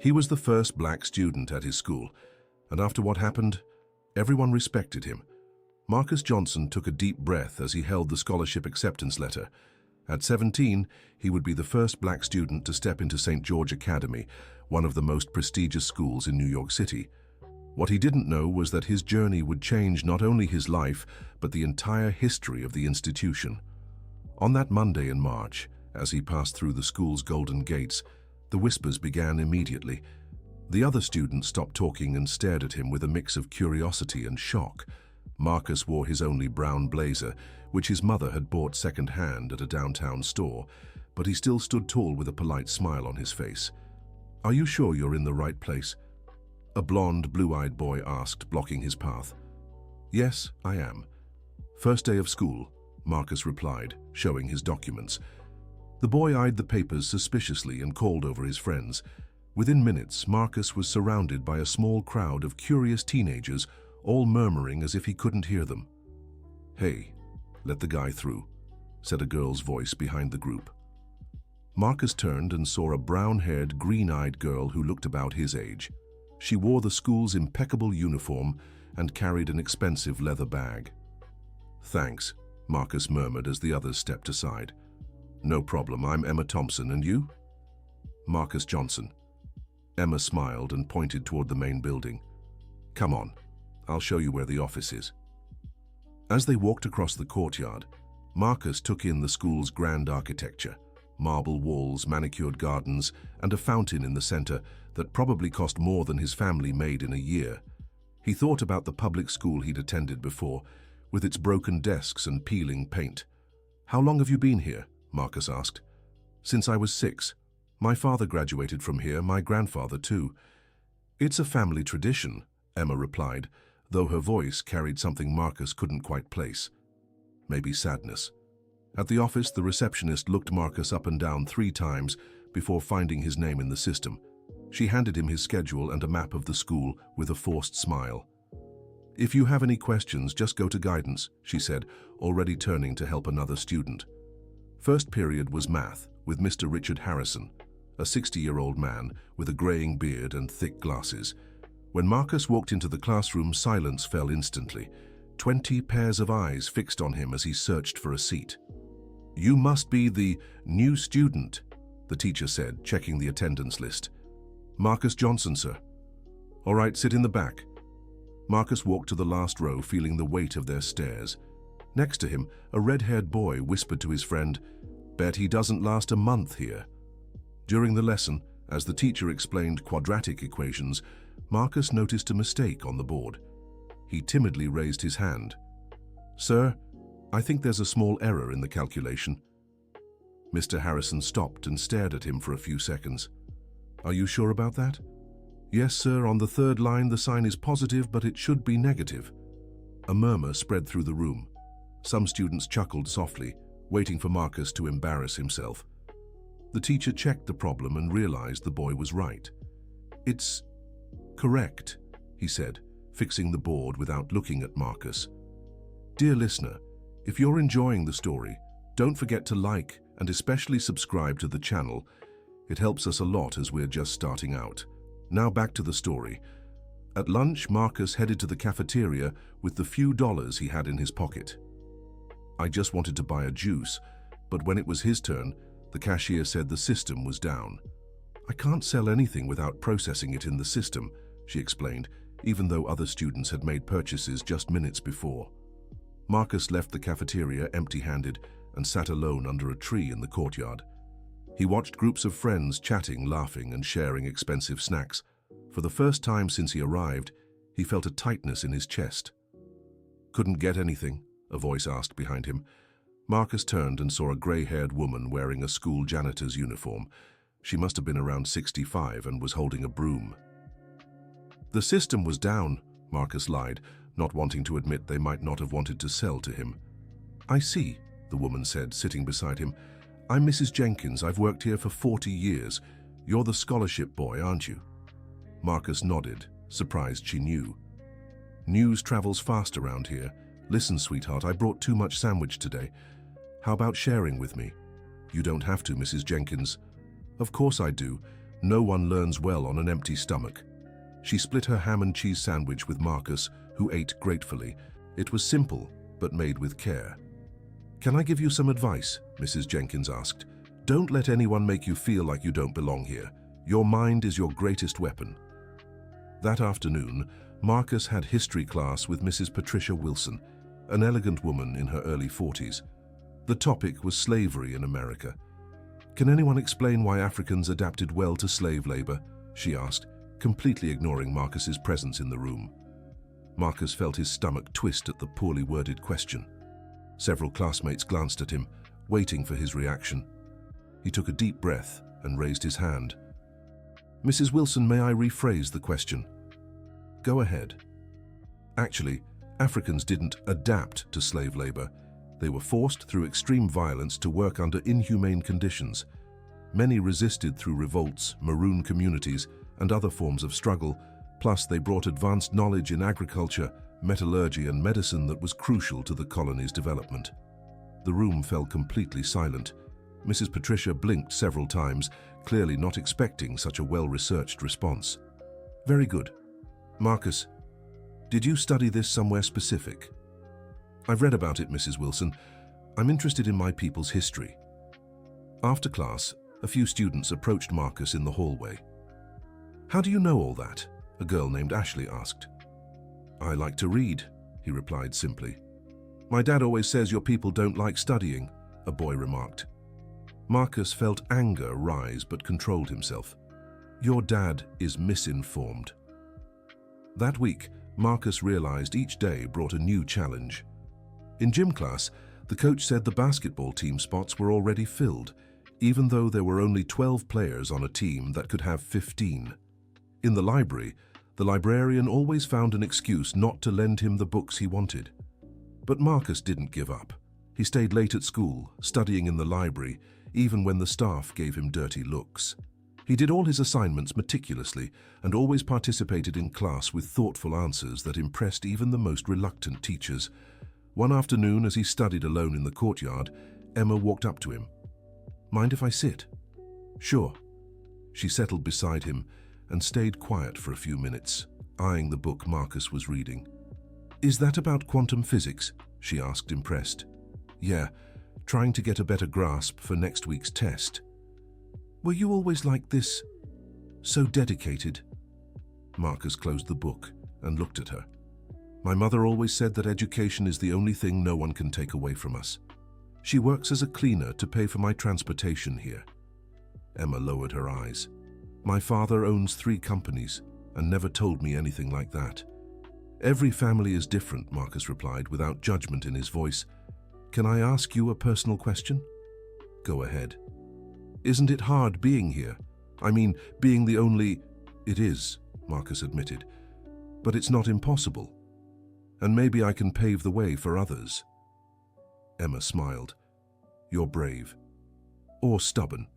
He was the first black student at his school, and after what happened, everyone respected him. Marcus Johnson took a deep breath as he held the scholarship acceptance letter. At 17, he would be the first black student to step into St. George Academy, one of the most prestigious schools in New York City. What he didn't know was that his journey would change not only his life, but the entire history of the institution. On that Monday in March, as he passed through the school's golden gates, the whispers began immediately. The other students stopped talking and stared at him with a mix of curiosity and shock. Marcus wore his only brown blazer, which his mother had bought second-hand at a downtown store, but he still stood tall with a polite smile on his face. "Are you sure you're in the right place?" a blonde, blue-eyed boy asked, blocking his path. "Yes, I am." "First day of school," Marcus replied, showing his documents. The boy eyed the papers suspiciously and called over his friends. Within minutes, Marcus was surrounded by a small crowd of curious teenagers, all murmuring as if he couldn't hear them. "Hey, let the guy through," said a girl's voice behind the group. Marcus turned and saw a brown-haired, green-eyed girl who looked about his age. She wore the school's impeccable uniform and carried an expensive leather bag. "Thanks," Marcus murmured as the others stepped aside. "No problem, I'm Emma Thompson, and you?" "Marcus Johnson." Emma smiled and pointed toward the main building. "Come on, I'll show you where the office is." As they walked across the courtyard, Marcus took in the school's grand architecture. Marble walls, manicured gardens, and a fountain in the center that probably cost more than his family made in a year. He thought about the public school he'd attended before, with its broken desks and peeling paint. "How long have you been here?" Marcus asked. "Since I was 6. My father graduated from here, my grandfather too." "It's a family tradition," Emma replied, though her voice carried something Marcus couldn't quite place. Maybe sadness. At the office, the receptionist looked Marcus up and down 3 times before finding his name in the system. She handed him his schedule and a map of the school with a forced smile. "If you have any questions, just go to guidance," she said, already turning to help another student. First period was math, with Mr. Richard Harrison, a 60-year-old man with a graying beard and thick glasses. When Marcus walked into the classroom, silence fell instantly. 20 pairs of eyes fixed on him as he searched for a seat. "You must be the new student," the teacher said, checking the attendance list. "Marcus Johnson, sir." "All right, sit in the back." Marcus walked to the last row, feeling the weight of their stares. Next to him, a red-haired boy whispered to his friend, "Bet he doesn't last a month here." During the lesson, as the teacher explained quadratic equations, Marcus noticed a mistake on the board. He timidly raised his hand. "Sir, I think there's a small error in the calculation." Mr. Harrison stopped and stared at him for a few seconds. "Are you sure about that?" "Yes, sir, on the 3rd line the sign is positive, but it should be negative." A murmur spread through the room. Some students chuckled softly, waiting for Marcus to embarrass himself. The teacher checked the problem and realized the boy was right. "It's correct," he said, fixing the board without looking at Marcus. "Dear listener, if you're enjoying the story, don't forget to like and especially subscribe to the channel. It helps us a lot as we're just starting out. Now back to the story. At lunch, Marcus headed to the cafeteria with the few dollars he had in his pocket. "I just wanted to buy a juice, but when it was his turn, the cashier said the system was down." "I can't sell anything without processing it in the system," she explained, even though other students had made purchases just minutes before. Marcus left the cafeteria empty-handed and sat alone under a tree in the courtyard. He watched groups of friends chatting, laughing, and sharing expensive snacks. For the first time since he arrived, he felt a tightness in his chest. "Couldn't get anything?" a voice asked behind him. Marcus turned and saw a gray-haired woman wearing a school janitor's uniform. She must have been around 65 and was holding a broom. "The system was down," Marcus lied, not wanting to admit they might not have wanted to sell to him. "I see," the woman said, sitting beside him. "I'm Mrs. Jenkins. I've worked here for 40 years. You're the scholarship boy, aren't you?" Marcus nodded, surprised she knew. "News travels fast around here. Listen, sweetheart, I brought too much sandwich today. How about sharing with me?" "You don't have to, Mrs. Jenkins." "Of course I do. No one learns well on an empty stomach. She split her ham and cheese sandwich with Marcus, who ate gratefully. It was simple, but made with care. "Can I give you some advice?" Mrs. Jenkins asked. "Don't let anyone make you feel like you don't belong here. Your mind is your greatest weapon." That afternoon, Marcus had history class with Mrs. Patricia Wilson, an elegant woman in her early 40s. The topic was slavery in America. "Can anyone explain why Africans adapted well to slave labor?" she asked, completely ignoring Marcus's presence in the room. Marcus felt his stomach twist at the poorly worded question. Several classmates glanced at him, waiting for his reaction. He took a deep breath and raised his hand. "Mrs. Wilson, may I rephrase the question?" "Go ahead." Actually, Africans didn't adapt to slave labor. They were forced through extreme violence to work under inhumane conditions. Many resisted through revolts, maroon communities, and other forms of struggle, plus they brought advanced knowledge in agriculture, metallurgy, and medicine that was crucial to the colony's development. The room fell completely silent. Mrs. Patricia blinked several times, clearly not expecting such a well-researched response. "Very good. Marcus, did you study this somewhere specific?" "I've read about it, Mrs. Wilson. I'm interested in my people's history." After class, a few students approached Marcus in the hallway. "How do you know all that?" a girl named Ashley asked. "I like to read," he replied simply. "My dad always says your people don't like studying," a boy remarked. Marcus felt anger rise but controlled himself. "Your dad is misinformed." That week, Marcus realized each day brought a new challenge. In gym class, the coach said the basketball team spots were already filled, even though there were only 12 players on a team that could have 15. In the library, the librarian always found an excuse not to lend him the books he wanted. But Marcus didn't give up. He stayed late at school, studying in the library, even when the staff gave him dirty looks. He did all his assignments meticulously and always participated in class with thoughtful answers that impressed even the most reluctant teachers. One afternoon, as he studied alone in the courtyard, Emma walked up to him. "Mind if I sit?" "Sure." She settled beside him and stayed quiet for a few minutes, eyeing the book Marcus was reading. "Is that about quantum physics?" she asked, impressed. "Yeah, trying to get a better grasp for next week's test." "Were you always like this? So dedicated?" Marcus closed the book and looked at her. "My mother always said that education is the only thing no one can take away from us. She works as a cleaner to pay for my transportation here." Emma lowered her eyes. "My father owns 3 companies and never told me anything like that." "Every family is different," Marcus replied without judgment in his voice. "Can I ask you a personal question?" "Go ahead." "Isn't it hard being here? I mean, being the only—" "It is," Marcus admitted. "But it's not impossible. And maybe I can pave the way for others." Emma smiled. "You're brave. Or stubborn.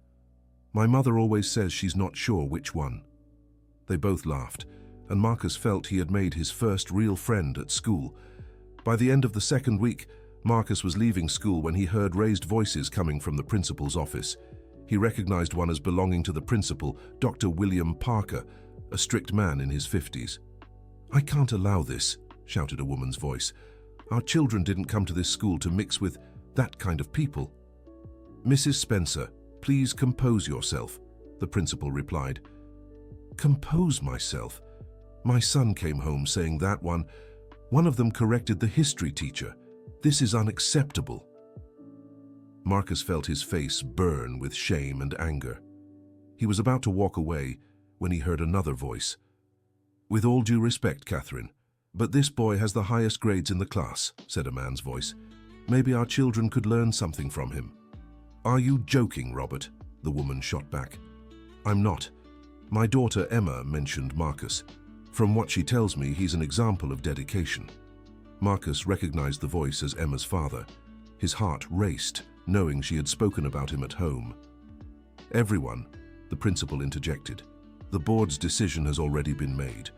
My mother always says she's not sure which one." They both laughed, and Marcus felt he had made his first real friend at school. By the end of the second week, Marcus was leaving school when he heard raised voices coming from the principal's office. He recognized one as belonging to the principal, Dr. William Parker, a strict man in his 50s. "I can't allow this," shouted a woman's voice. "Our children didn't come to this school to mix with that kind of people." "Mrs. Spencer, please compose yourself," the principal replied. "Compose myself?" My son came home saying that one of them corrected the history teacher. This is unacceptable." Marcus felt his face burn with shame and anger. He was about to walk away when he heard another voice. "With all due respect, Catherine, but this boy has the highest grades in the class," said a man's voice. "Maybe our children could learn something from him." "Are you joking, Robert?" the woman shot back. "I'm not. My daughter Emma mentioned Marcus. From what she tells me, he's an example of dedication." Marcus recognized the voice as Emma's father. His heart raced, knowing she had spoken about him at home. "Everyone," the principal interjected. "The board's decision has already been made.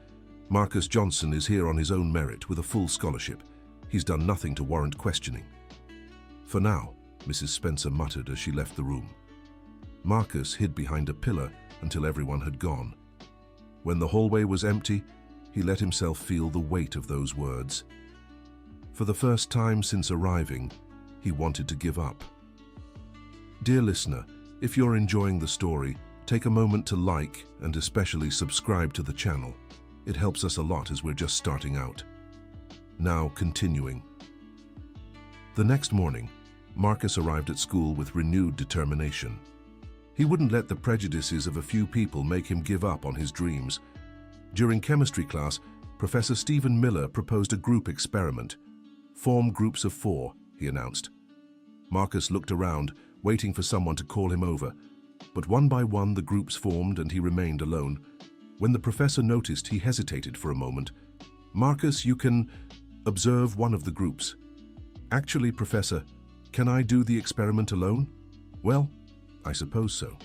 Marcus Johnson is here on his own merit with a full scholarship. He's done nothing to warrant questioning." "For now," Mrs. Spencer muttered as she left the room. Marcus hid behind a pillar until everyone had gone. When the hallway was empty, he let himself feel the weight of those words. For the first time since arriving, he wanted to give up. Dear listener, if you're enjoying the story, take a moment to like and especially subscribe to the channel. It helps us a lot as we're just starting out. Now, continuing. The next morning, Marcus arrived at school with renewed determination. He wouldn't let the prejudices of a few people make him give up on his dreams. During chemistry class, Professor Stephen Miller proposed a group experiment. "Form groups of 4, he announced. Marcus looked around, waiting for someone to call him over. But one by one the groups formed and he remained alone. When the professor noticed, he hesitated for a moment. "Marcus, you can observe one of the groups." "Actually, Professor, can I do the experiment alone?" "Well, I suppose so."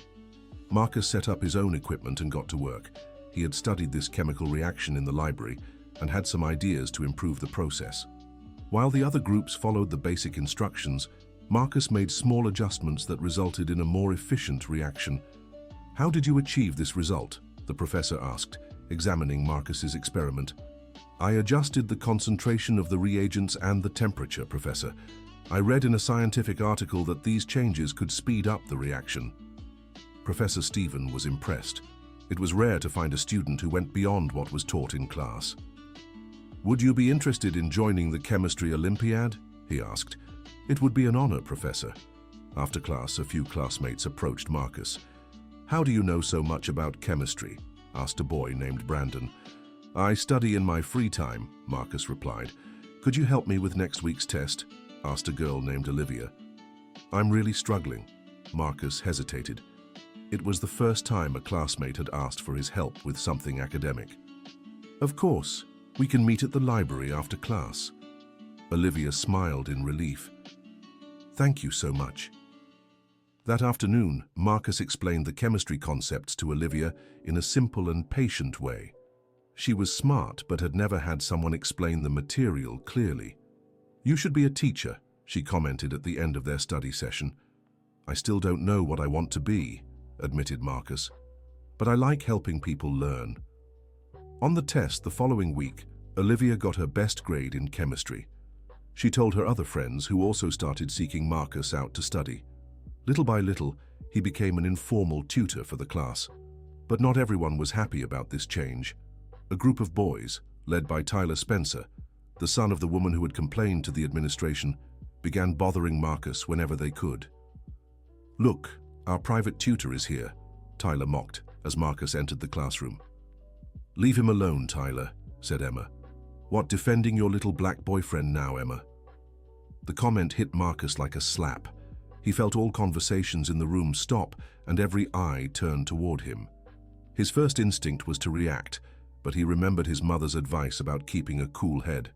Marcus set up his own equipment and got to work. He had studied this chemical reaction in the library and had some ideas to improve the process. While the other groups followed the basic instructions, Marcus made small adjustments that resulted in a more efficient reaction. "How did you achieve this result?" the professor asked, examining Marcus's experiment. "I adjusted the concentration of the reagents and the temperature, Professor. I read in a scientific article that these changes could speed up the reaction." Professor Stephen was impressed. It was rare to find a student who went beyond what was taught in class. "Would you be interested in joining the Chemistry Olympiad?" he asked. "It would be an honor, Professor." After class, a few classmates approached Marcus. "How do you know so much about chemistry?" asked a boy named Brandon. "I study in my free time," Marcus replied. "Could you help me with next week's test?" asked a girl named Olivia. "I'm really struggling." Marcus hesitated. It was the first time a classmate had asked for his help with something academic. "Of course, we can meet at the library after class." Olivia smiled in relief. "Thank you so much." That afternoon, Marcus explained the chemistry concepts to Olivia in a simple and patient way. She was smart but had never had someone explain the material clearly. "You should be a teacher," she commented at the end of their study session. "I still don't know what I want to be," admitted Marcus, "but I like helping people learn." On the test the following week, Olivia got her best grade in chemistry. She told her other friends, who also started seeking Marcus out to study. Little by little, he became an informal tutor for the class. But not everyone was happy about this change. A group of boys, led by Tyler Spencer, the son of the woman who had complained to the administration, began bothering Marcus whenever they could. "Look, our private tutor is here," Tyler mocked as Marcus entered the classroom. "Leave him alone, Tyler," said Emma. "What, defending your little black boyfriend now, Emma?" The comment hit Marcus like a slap. He felt all conversations in the room stop and every eye turned toward him. His first instinct was to react, but he remembered his mother's advice about keeping a cool head.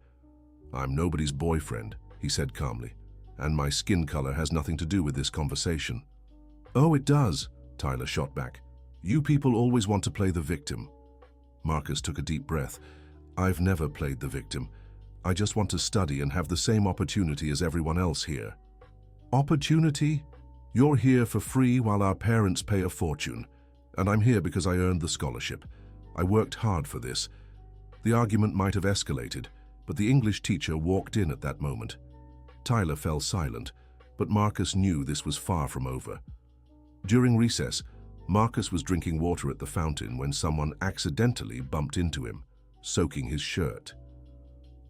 "I'm nobody's boyfriend," he said calmly, "and my skin color has nothing to do with this conversation." "Oh, it does," Tyler shot back. "You people always want to play the victim." Marcus took a deep breath. "I've never played the victim. I just want to study and have the same opportunity as everyone else here." "Opportunity? You're here for free while our parents pay a fortune. And I'm here because I earned the scholarship. I worked hard for this." The argument might have escalated, but the English teacher walked in at that moment. Tyler fell silent, but Marcus knew this was far from over. During recess, Marcus was drinking water at the fountain when someone accidentally bumped into him, soaking his shirt.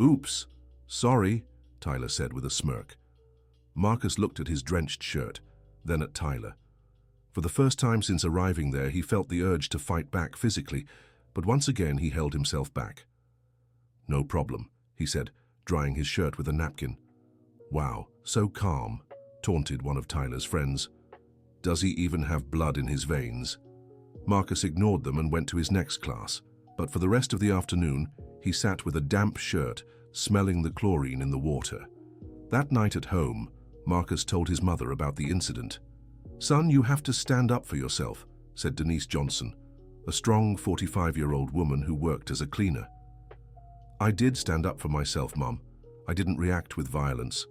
"Oops, sorry," Tyler said with a smirk. Marcus looked at his drenched shirt, then at Tyler. For the first time since arriving there, he felt the urge to fight back physically, but once again he held himself back. "No problem," he said, drying his shirt with a napkin. "Wow, so calm," taunted one of Tyler's friends. "Does he even have blood in his veins?" Marcus ignored them and went to his next class, but for the rest of the afternoon, he sat with a damp shirt, smelling the chlorine in the water. That night at home, Marcus told his mother about the incident. "Son, you have to stand up for yourself," said Denise Johnson, a strong 45-year-old woman who worked as a cleaner. "I did stand up for myself, Mom. I didn't react with violence."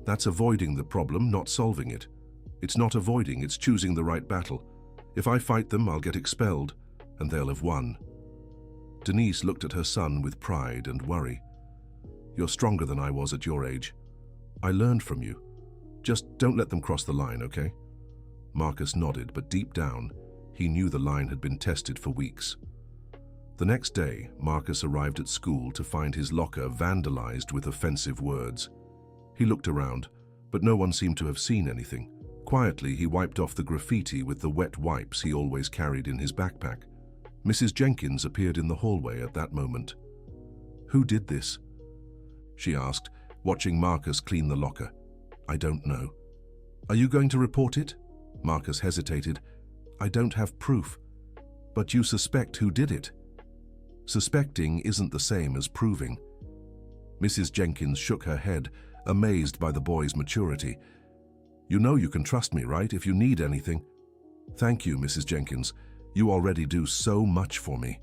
"That's avoiding the problem, not solving it. It's not avoiding, it's choosing the right battle. If I fight them, I'll get expelled, and they'll have won. Denise looked at her son with pride and worry. You're stronger than I was at your age. I learned from you. Just don't let them cross the line, okay? Marcus nodded, but deep down, he knew the line had been tested for weeks. The next day, Marcus arrived at school to find his locker vandalized with offensive words. He looked around, but no one seemed to have seen anything. Quietly, he wiped off the graffiti with the wet wipes he always carried in his backpack. Mrs. Jenkins appeared in the hallway at that moment. "Who did this?" she asked, watching Marcus clean the locker. "I don't know." "Are you going to report it?" Marcus hesitated. "I don't have proof." "But you suspect who did it." "Suspecting isn't the same as proving." Mrs. Jenkins shook her head, amazed by the boy's maturity. "You know you can trust me, right, if you need anything?" "Thank you, Mrs. Jenkins. You already do so much for me."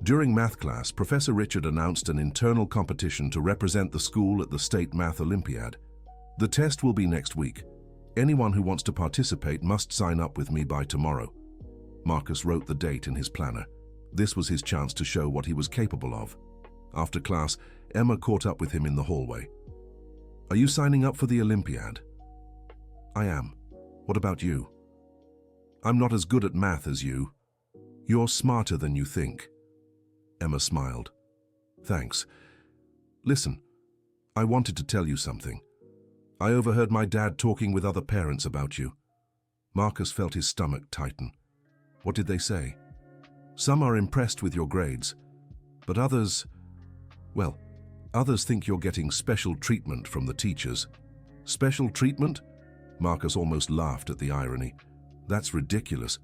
During math class, Professor Richard announced an internal competition to represent the school at the State Math Olympiad. The test will be next week. Anyone who wants to participate must sign up with me by tomorrow. Marcus wrote the date in his planner. This was his chance to show what he was capable of. After class, Emma caught up with him in the hallway. "Are you signing up for the Olympiad?" "I am. What about you?" "I'm not as good at math as you." "You're smarter than you think." Emma smiled. "Thanks. Listen, I wanted to tell you something. I overheard my dad talking with other parents about you." Marcus felt his stomach tighten. "What did they say?" "Some are impressed with your grades, but others think you're getting special treatment from the teachers." "Special treatment?" Marcus almost laughed at the irony. "That's ridiculous."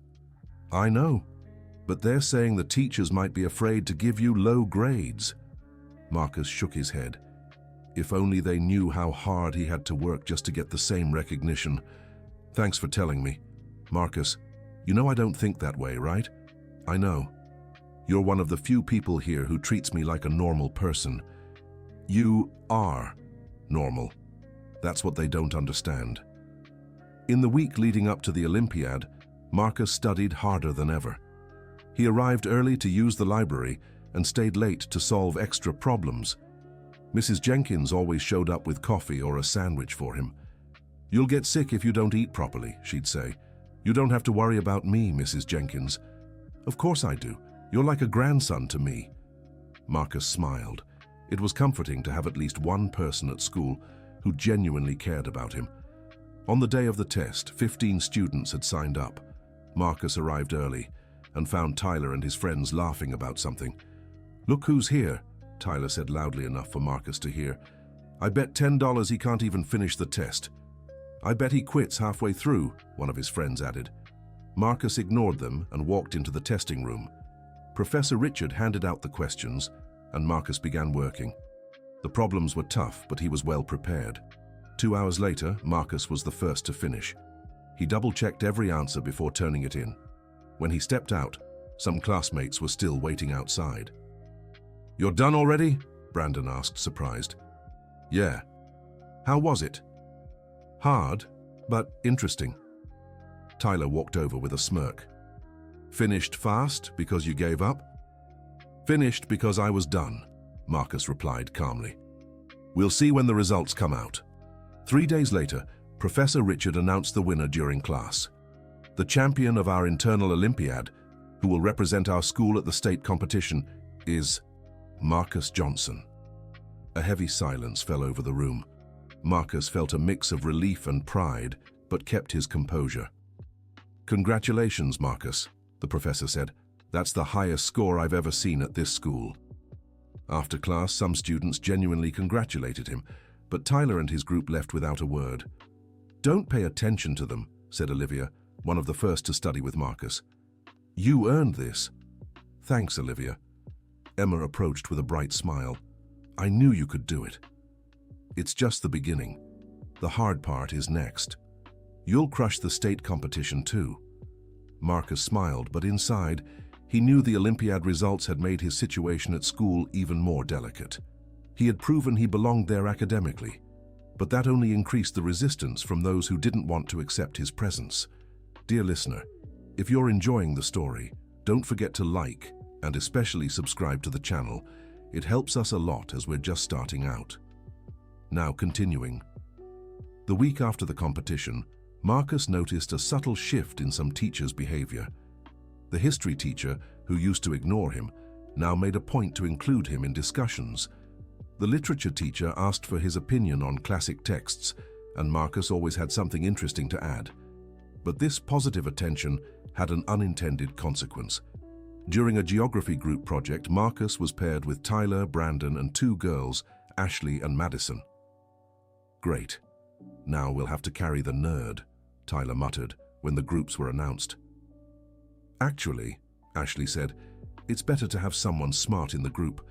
"I know, but they're saying the teachers might be afraid to give you low grades." Marcus shook his head. If only they knew how hard he had to work just to get the same recognition. "Thanks for telling me. Marcus, you know I don't think that way, right?" "I know. You're one of the few people here who treats me like a normal person." "You are normal. That's what they don't understand." In the week leading up to the Olympiad, Marcus studied harder than ever. He arrived early to use the library and stayed late to solve extra problems. Mrs. Jenkins always showed up with coffee or a sandwich for him. "You'll get sick if you don't eat properly," she'd say. "You don't have to worry about me, Mrs. Jenkins." "Of course I do. You're like a grandson to me." Marcus smiled. It was comforting to have at least one person at school who genuinely cared about him. On the day of the test, 15 students had signed up. Marcus arrived early and found Tyler and his friends laughing about something. "Look who's here," Tyler said loudly enough for Marcus to hear. "I bet $10 he can't even finish the test." "I bet he quits halfway through," one of his friends added. Marcus ignored them and walked into the testing room. Professor Richard handed out the questions, and Marcus began working. The problems were tough, but he was well prepared. 2 hours later, Marcus was the first to finish. He double-checked every answer before turning it in. When he stepped out, some classmates were still waiting outside. "You're done already?" Brandon asked, surprised. "Yeah." "How was it?" "Hard, but interesting." Tyler walked over with a smirk. "Finished fast because you gave up?" "Finished because I was done," Marcus replied calmly. "We'll see when the results come out." 3 days later, Professor Richard announced the winner during class. The champion of our internal Olympiad, who will represent our school at the state competition, is Marcus Johnson. A heavy silence fell over the room. Marcus felt a mix of relief and pride, but kept his composure. "Congratulations, Marcus," the professor said. "That's the highest score I've ever seen at this school." After class, some students genuinely congratulated him, but Tyler and his group left without a word. "Don't pay attention to them," said Olivia, one of the first to study with Marcus. "You earned this." "Thanks, Olivia." Emma approached with a bright smile. "I knew you could do it." "It's just the beginning. The hard part is next. You'll crush the state competition too." Marcus smiled, but inside, he knew the Olympiad results had made his situation at school even more delicate. He had proven he belonged there academically, but that only increased the resistance from those who didn't want to accept his presence. Dear listener, If you're enjoying the story, don't forget to like and especially subscribe to the channel. It helps us a lot as we're just starting out. Now continuing. The week after the competition, Marcus noticed a subtle shift in some teachers' behavior. The history teacher, who used to ignore him, now made a point to include him in discussions. The literature teacher asked for his opinion on classic texts, and Marcus always had something interesting to add. But this positive attention had an unintended consequence. During a geography group project, Marcus was paired with Tyler, Brandon, and two girls, Ashley and Madison. "Great. Now we'll have to carry the nerd," Tyler muttered when the groups were announced. "Actually," Ashley said, "it's better to have someone smart in the group.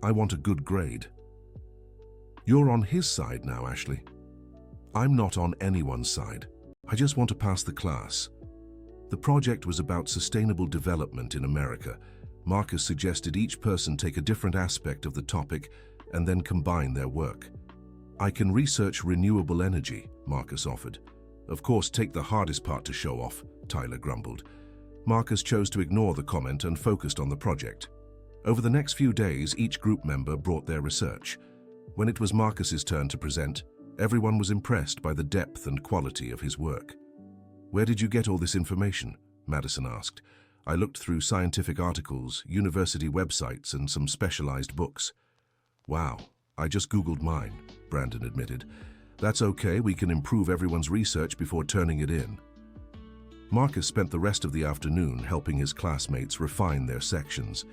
I want a good grade." "You're on his side now, Ashley." "I'm not on anyone's side. I just want to pass the class." The project was about sustainable development in America. Marcus suggested each person take a different aspect of the topic and then combine their work. "I can research renewable energy," Marcus offered. "Of course, take the hardest part to show off," Tyler grumbled. Marcus chose to ignore the comment and focused on the project. Over the next few days, each group member brought their research. When it was Marcus's turn to present, everyone was impressed by the depth and quality of his work. "Where did you get all this information?" Madison asked. "I looked through scientific articles, university websites, and some specialized books." "Wow, I just Googled mine," Brandon admitted. "That's okay, we can improve everyone's research before turning it in." Marcus spent the rest of the afternoon helping his classmates refine their sections.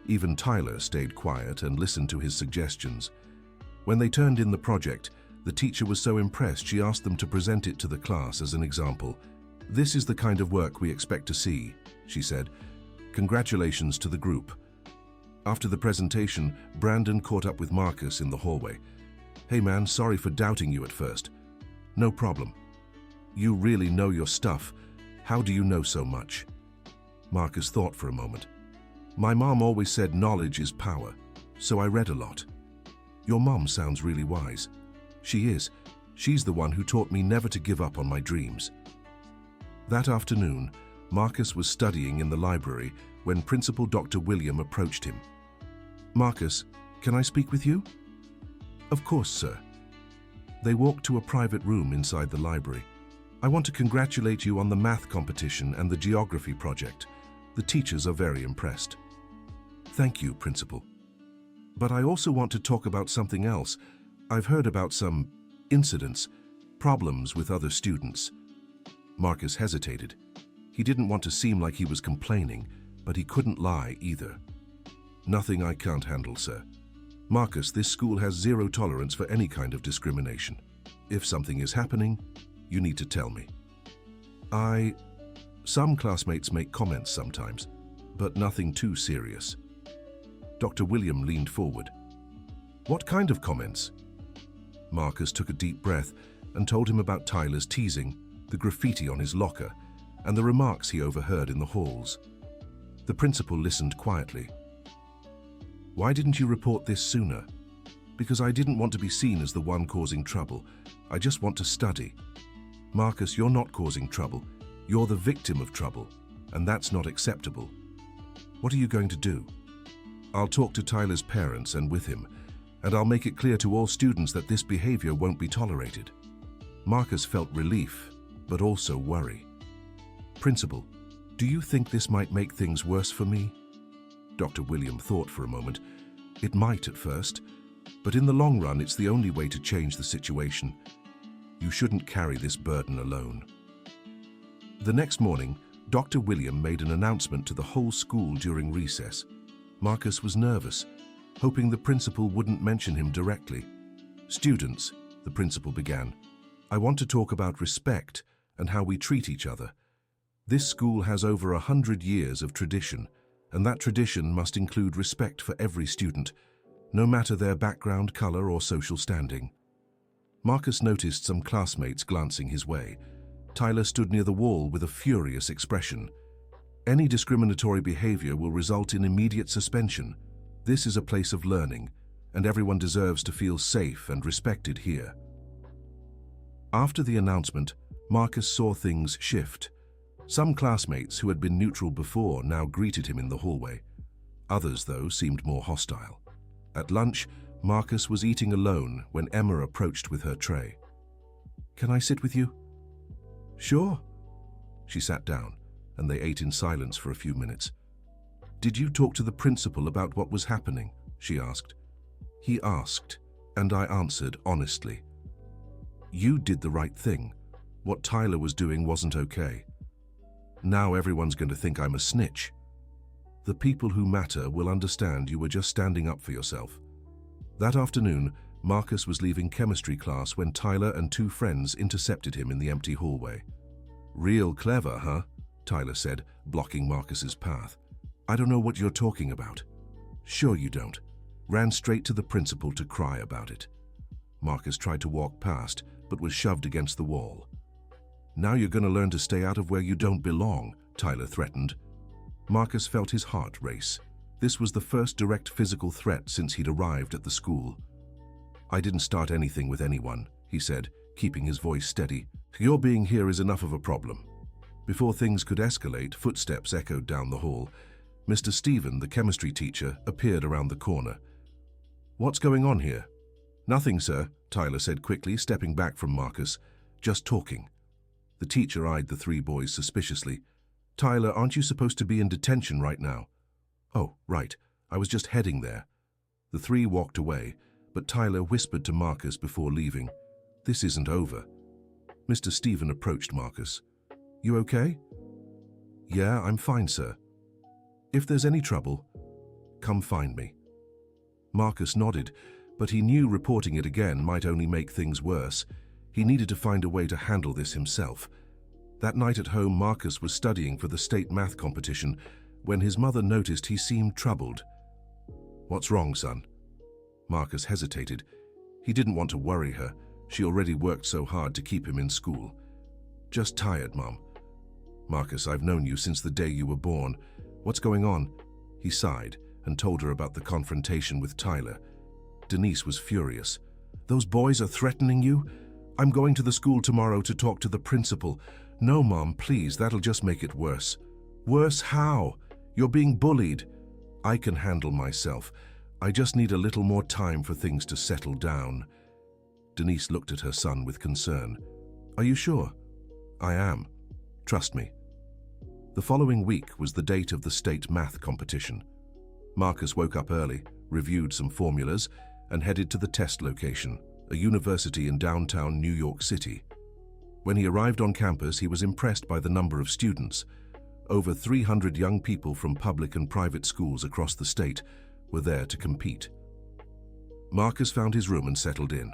Even Tyler stayed quiet and listened to his suggestions. When they turned in the project, the teacher was so impressed she asked them to present it to the class as an example. "This is the kind of work we expect to see," she said. "Congratulations to the group." After the presentation, Brandon caught up with Marcus in the hallway. "Hey man, sorry for doubting you at first." "No problem. You really know your stuff. How do you know so much?" Marcus thought for a moment. "My mom always said knowledge is power, so I read a lot." "Your mom sounds really wise." "She is. She's the one who taught me never to give up on my dreams." That afternoon, Marcus was studying in the library when Principal Dr. William approached him. "Marcus, can I speak with you?" "Of course, sir." They walked to a private room inside the library. "I want to congratulate you on the math competition and the geography project. The teachers are very impressed." "Thank you, Principal. But I also want to talk about something else. I've heard about some incidents, problems with other students." Marcus hesitated. He didn't want to seem like he was complaining, but he couldn't lie either. "Nothing I can't handle, sir. Marcus, this school has zero tolerance for any kind of discrimination. If something is happening, you need to tell me." Some classmates make comments sometimes, but nothing too serious." Dr. William leaned forward. "What kind of comments?" Marcus took a deep breath and told him about Tyler's teasing, the graffiti on his locker, and the remarks he overheard in the halls. The principal listened quietly. "Why didn't you report this sooner?" "Because I didn't want to be seen as the one causing trouble. I just want to study." "Marcus, you're not causing trouble. You're the victim of trouble, and that's not acceptable." "What are you going to do?" "I'll talk to Tyler's parents and with him, and I'll make it clear to all students that this behavior won't be tolerated." Marcus felt relief, but also worry. "Principal, do you think this might make things worse for me?" Dr. William thought for a moment. "It might at first, but in the long run it's the only way to change the situation. You shouldn't carry this burden alone." The next morning, Dr. William made an announcement to the whole school during recess. Marcus was nervous, hoping the principal wouldn't mention him directly. "Students," the principal began, "I want to talk about respect and how we treat each other. This school has over 100 years of tradition, and that tradition must include respect for every student, no matter their background, color, or social standing." Marcus noticed some classmates glancing his way. Tyler stood near the wall with a furious expression. "Any discriminatory behavior will result in immediate suspension. This is a place of learning, and everyone deserves to feel safe and respected here." After the announcement, Marcus saw things shift. Some classmates who had been neutral before now greeted him in the hallway. Others, though, seemed more hostile. At lunch, Marcus was eating alone when Emma approached with her tray. "Can I sit with you?" "Sure." She sat down, and they ate in silence for a few minutes. "Did you talk to the principal about what was happening?" she asked. He asked, and I answered honestly. "You did the right thing. What Tyler was doing wasn't okay. Now everyone's going to think I'm a snitch. The people who matter will understand you were just standing up for yourself." That afternoon, Marcus was leaving chemistry class when Tyler and two friends intercepted him in the empty hallway. "Real clever, huh?" Tyler said, blocking Marcus's path. "I don't know what you're talking about." "Sure you don't." Ran straight to the principal to cry about it. Marcus tried to walk past, but was shoved against the wall. "Now you're going to learn to stay out of where you don't belong," Tyler threatened. Marcus felt his heart race. This was the first direct physical threat since he'd arrived at the school. "I didn't start anything with anyone," he said, keeping his voice steady. "Your being here is enough of a problem." Before things could escalate, footsteps echoed down the hall. Mr. Stephen, the chemistry teacher, appeared around the corner. "What's going on here?" "Nothing, sir," Tyler said quickly, stepping back from Marcus. "Just talking." The teacher eyed the three boys suspiciously. "Tyler, aren't you supposed to be in detention right now?" "Oh, right. I was just heading there." The three walked away, but Tyler whispered to Marcus before leaving, "This isn't over." Mr. Stephen approached Marcus. "You okay?" "Yeah, I'm fine, sir." "If there's any trouble, come find me." Marcus nodded, but he knew reporting it again might only make things worse. He needed to find a way to handle this himself. That night at home, Marcus was studying for the state math competition when his mother noticed he seemed troubled. "What's wrong, son?" Marcus hesitated. He didn't want to worry her. She already worked so hard to keep him in school. "Just tired, Mom." "Marcus, I've known you since the day you were born. What's going on?" He sighed and told her about the confrontation with Tyler. Denise was furious. "Those boys are threatening you? I'm going to the school tomorrow to talk to the principal." "No, Mom, please, that'll just make it worse." "Worse how? You're being bullied." "I can handle myself. I just need a little more time for things to settle down." Denise looked at her son with concern. "Are you sure?" "I am. Trust me." The following week was the date of the state math competition. Marcus woke up early, reviewed some formulas, and headed to the test location, a university in downtown New York City. When he arrived on campus, he was impressed by the number of students. Over 300 young people from public and private schools across the state were there to compete. Marcus found his room and settled in.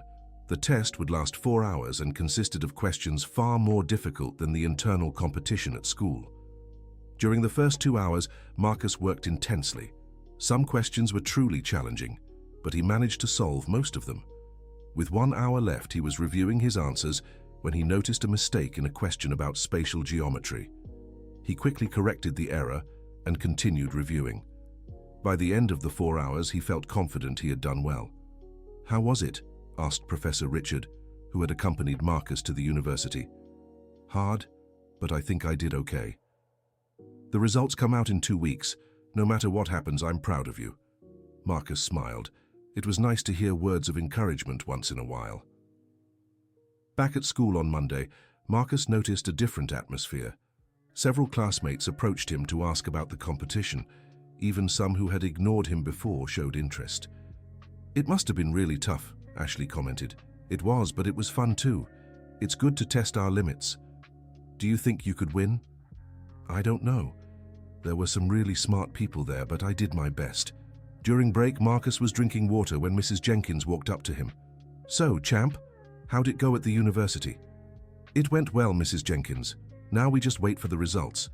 The test would last 4 hours and consisted of questions far more difficult than the internal competition at school. During the first 2 hours, Marcus worked intensely. Some questions were truly challenging, but he managed to solve most of them. With 1 hour left, he was reviewing his answers when he noticed a mistake in a question about spatial geometry. He quickly corrected the error and continued reviewing. By the end of the 4 hours, he felt confident he had done well. "How was it?" asked Professor Richard, who had accompanied Marcus to the university. "Hard, but I think I did okay. The results come out in 2 weeks. No matter what happens, I'm proud of you." Marcus smiled. It was nice to hear words of encouragement once in a while. Back at school on Monday, Marcus noticed a different atmosphere. Several classmates approached him to ask about the competition. Even some who had ignored him before showed interest. "It must have been really tough," Ashley commented. "It was, but it was fun too. It's good to test our limits." "Do you think you could win?" "I don't know. There were some really smart people there, but I did my best." During break, Marcus was drinking water when Mrs. Jenkins walked up to him. "So, champ, how'd it go at the university?" "It went well, Mrs. Jenkins. Now we just wait for the results."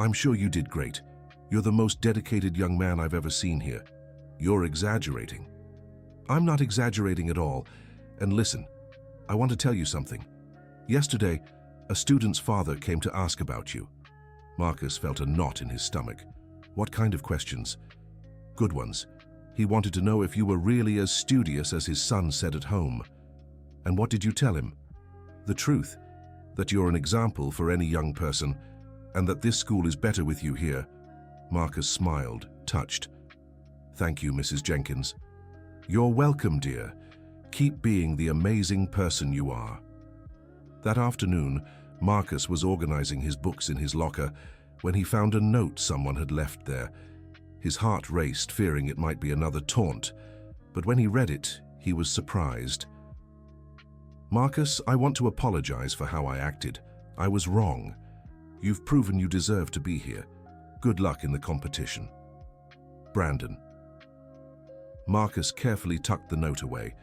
"I'm sure you did great. You're the most dedicated young man I've ever seen here." "You're exaggerating." "I'm not exaggerating at all. And listen, I want to tell you something. Yesterday, a student's father came to ask about you." Marcus felt a knot in his stomach. "What kind of questions?" "Good ones. He wanted to know if you were really as studious as his son said at home." "And what did you tell him?" "The truth, that you're an example for any young person, and that this school is better with you here." Marcus smiled, touched. "Thank you, Mrs. Jenkins." "You're welcome, dear. Keep being the amazing person you are." That afternoon, Marcus was organizing his books in his locker when he found a note someone had left there. His heart raced, fearing it might be another taunt, but when he read it, he was surprised. "Marcus, I want to apologize for how I acted. I was wrong. You've proven you deserve to be here. Good luck in the competition. Brandon." Marcus carefully tucked the note away.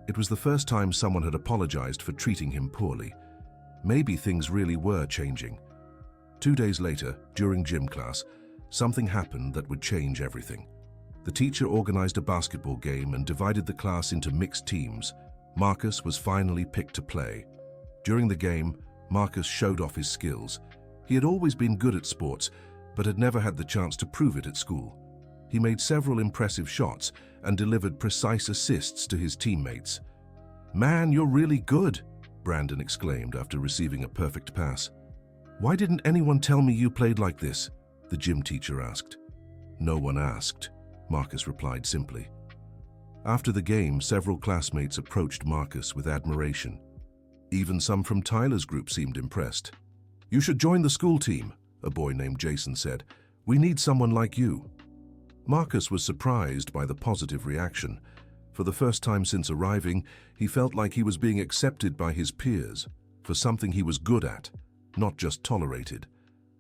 It was the first time someone had apologized for treating him poorly. Maybe things really were changing. 2 days later, during gym class, something happened that would change everything. The teacher organized a basketball game and divided the class into mixed teams. Marcus was finally picked to play. During the game, Marcus showed off his skills. He had always been good at sports, but had never had the chance to prove it at school. He made several impressive shots and delivered precise assists to his teammates. "Man, you're really good," Brandon exclaimed after receiving a perfect pass. "Why didn't anyone tell me you played like this?" the gym teacher asked. "No one asked," Marcus replied simply. After the game, several classmates approached Marcus with admiration. Even some from Tyler's group seemed impressed. "You should join the school team," a boy named Jason said. "We need someone like you." Marcus was surprised by the positive reaction. For the first time since arriving, he felt like he was being accepted by his peers for something he was good at, not just tolerated.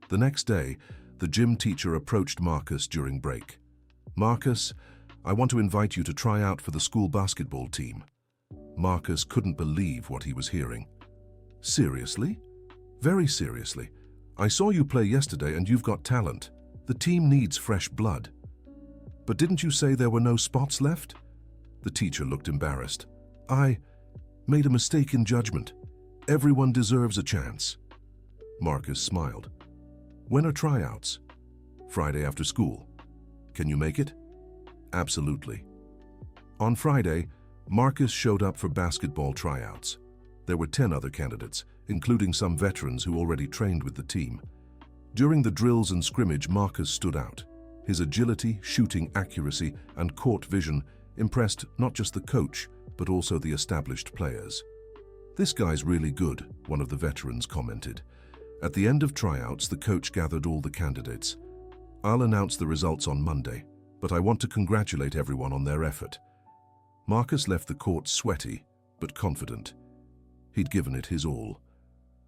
The next day, the gym teacher approached Marcus during break. "Marcus, I want to invite you to try out for the school basketball team." Marcus couldn't believe what he was hearing. "Seriously?" "Very seriously. I saw you play yesterday and you've got talent. The team needs fresh blood." "But didn't you say there were no spots left?" The teacher looked embarrassed. "I made a mistake in judgment. Everyone deserves a chance." Marcus smiled. "When are tryouts?" "Friday after school. Can you make it?" "Absolutely." On Friday, Marcus showed up for basketball tryouts. There were 10 other candidates, including some veterans who already trained with the team. During the drills and scrimmage, Marcus stood out. His agility, shooting accuracy, and court vision impressed not just the coach, but also the established players. "This guy's really good," one of the veterans commented. At the end of tryouts, the coach gathered all the candidates. "I'll announce the results on Monday, but I want to congratulate everyone on their effort." Marcus left the court sweaty, but confident. He'd given it his all.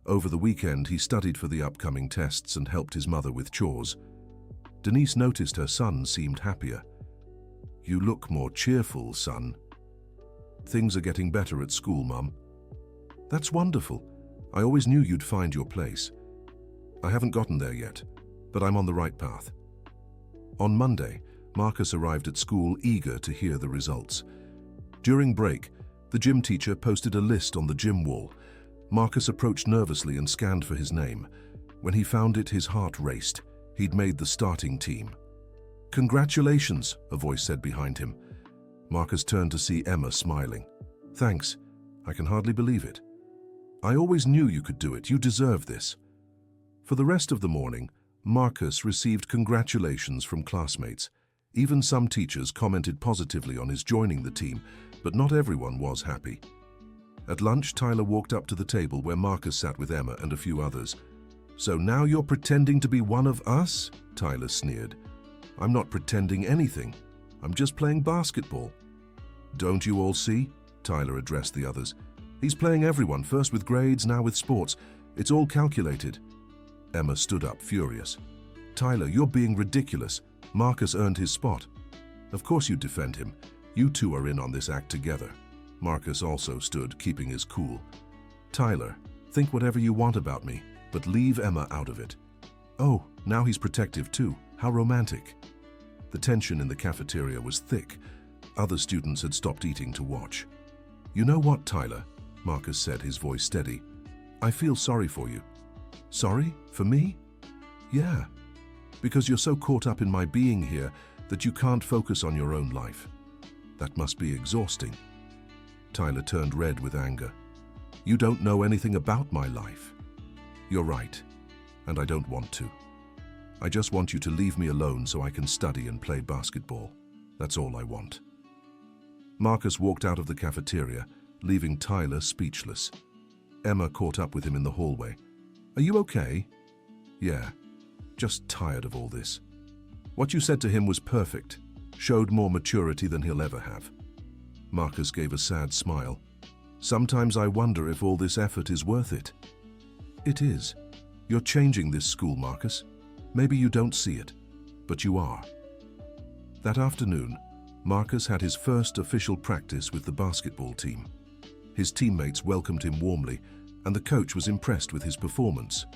Over the weekend, he studied for the upcoming tests and helped his mother with chores. Denise noticed her son seemed happier. "You look more cheerful, son." "Things are getting better at school, Mum." "That's wonderful. I always knew you'd find your place." "I haven't gotten there yet, but I'm on the right path." On Monday, Marcus arrived at school eager to hear the results. During break, the gym teacher posted a list on the gym wall. Marcus approached nervously and scanned for his name. When he found it, his heart raced. He'd made the starting team. "Congratulations," a voice said behind him. Marcus turned to see Emma smiling. "Thanks. I can hardly believe it. I always knew you could do it. You deserve this." For the rest of the morning, Marcus received congratulations from classmates. Even some teachers commented positively on his joining the team, but not everyone was happy. At lunch, Tyler walked up to the table where Marcus sat with Emma and a few others. "So now you're pretending to be one of us?" Tyler sneered. "I'm not pretending anything. I'm just playing basketball." "Don't you all see?" Tyler addressed the others. "He's playing everyone, first with grades, now with sports. It's all calculated." Emma stood up, furious. "Tyler, you're being ridiculous. Marcus earned his spot." "Of course you defend him. You two are in on this act together." Marcus also stood, keeping his cool. "Tyler, think whatever you want about me, but leave Emma out of it." "Oh, now he's protective too. How romantic." The tension in the cafeteria was thick. Other students had stopped eating to watch. "You know what, Tyler?" Marcus said, his voice steady. "I feel sorry for you." "Sorry? For me?" "Yeah. Because you're so caught up in my being here that you can't focus on your own life. That must be exhausting." Tyler turned red with anger. "You don't know anything about my life." "You're right. and I don't want to. I just want you to leave me alone so I can study and play basketball. That's all I want." Marcus walked out of the cafeteria, leaving Tyler speechless. Emma caught up with him in the hallway. "Are you okay?" "Yeah, just tired of all this." "What you said to him was perfect. Showed more maturity than he'll ever have." Marcus gave a sad smile. "Sometimes I wonder if all this effort is worth it." "It is. You're changing this school, Marcus. Maybe you don't see it, but you are." That afternoon, Marcus had his first official practice with the basketball team. His teammates welcomed him warmly, and the coach was impressed with his performance.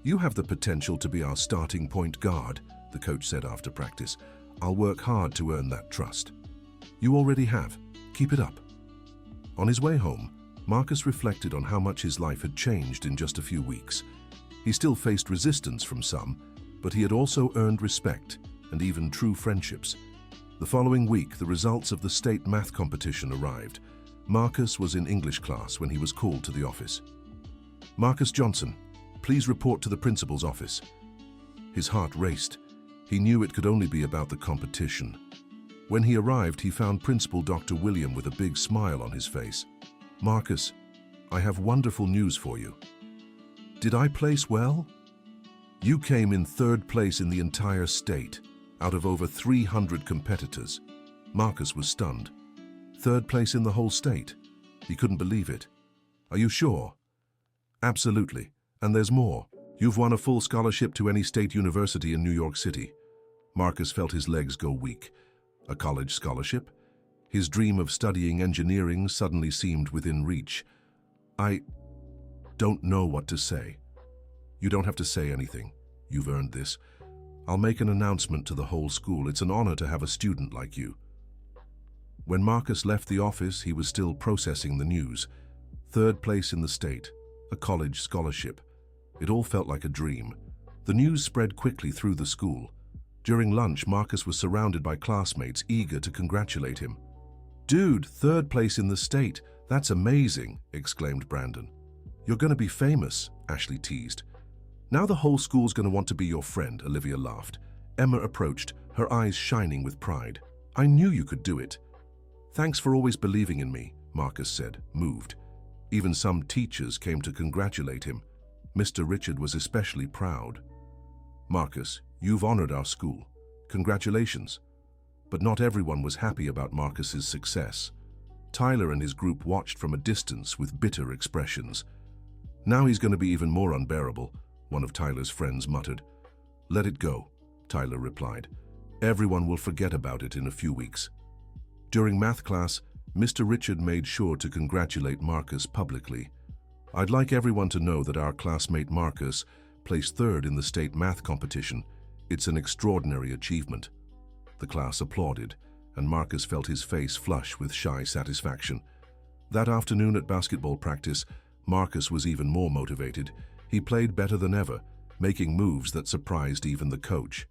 "You have the potential to be our starting point guard," the coach said after practice. "I'll work hard to earn that trust." "You already have. Keep it up." On his way home, Marcus reflected on how much his life had changed in just a few weeks. He still faced resistance from some, but he had also earned respect and even true friendships. The following week, the results of the state math competition arrived. Marcus was in English class when he was called to the office. "Marcus Johnson, please report to the principal's office." His heart raced. He knew it could only be about the competition. When he arrived, he found Principal Dr. William with a big smile on his face. "Marcus, I have wonderful news for you." "Did I place well?" "You came in third place in the entire state, out of over 300 competitors." Marcus was stunned. "Third place in the whole state?" He couldn't believe it. "Are you sure?" "Absolutely. And there's more. You've won a full scholarship to any state university in New York City." Marcus felt his legs go weak. A college scholarship? His dream of studying engineering suddenly seemed within reach. "I don't know what to say." "You don't have to say anything. You've earned this. I'll make an announcement to the whole school. It's an honor to have a student like you." When Marcus left the office, he was still processing the news. Third place in the state, a college scholarship. It all felt like a dream. The news spread quickly through the school. During lunch, Marcus was surrounded by classmates eager to congratulate him. "Dude, third place in the state. That's amazing," exclaimed Brandon. "You're going to be famous," Ashley teased. "Now the whole school's going to want to be your friend," Olivia laughed. Emma approached, her eyes shining with pride. "I knew you could do it." "Thanks for always believing in me," Marcus said, moved. Even some teachers came to congratulate him. Mr. Richard was especially proud. "Marcus, you've honored our school. Congratulations." But not everyone was happy about Marcus's success. Tyler and his group watched from a distance with bitter expressions. "Now he's going to be even more unbearable," one of Tyler's friends muttered. "Let it go," Tyler replied. "Everyone will forget about it in a few weeks." During math class, Mr. Richard made sure to congratulate Marcus publicly. "I'd like everyone to know that our classmate Marcus placed third in the state math competition. It's an extraordinary achievement." The class applauded, and Marcus felt his face flush with shy satisfaction. That afternoon at basketball practice, Marcus was even more motivated. He played better than ever, making moves that surprised even the coach.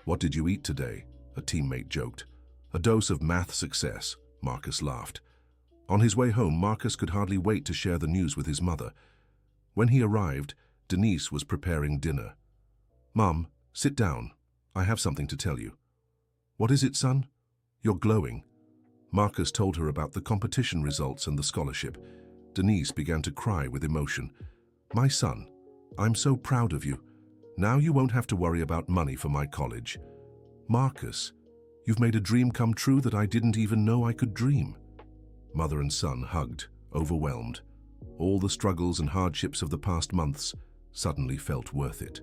"What did you eat today?" a teammate joked. "A dose of math success," Marcus laughed. On his way home, Marcus could hardly wait to share the news with his mother. When he arrived, Denise was preparing dinner. "Mom, sit down. I have something to tell you." "What is it, son?" "You're glowing." Marcus told her about the competition results and the scholarship. Denise began to cry with emotion. "My son, I'm so proud of you. Now you won't have to worry about money for my college." "Marcus, you've made a dream come true that I didn't even know I could dream." Mother and son hugged, overwhelmed. All the struggles and hardships of the past months suddenly felt worth it.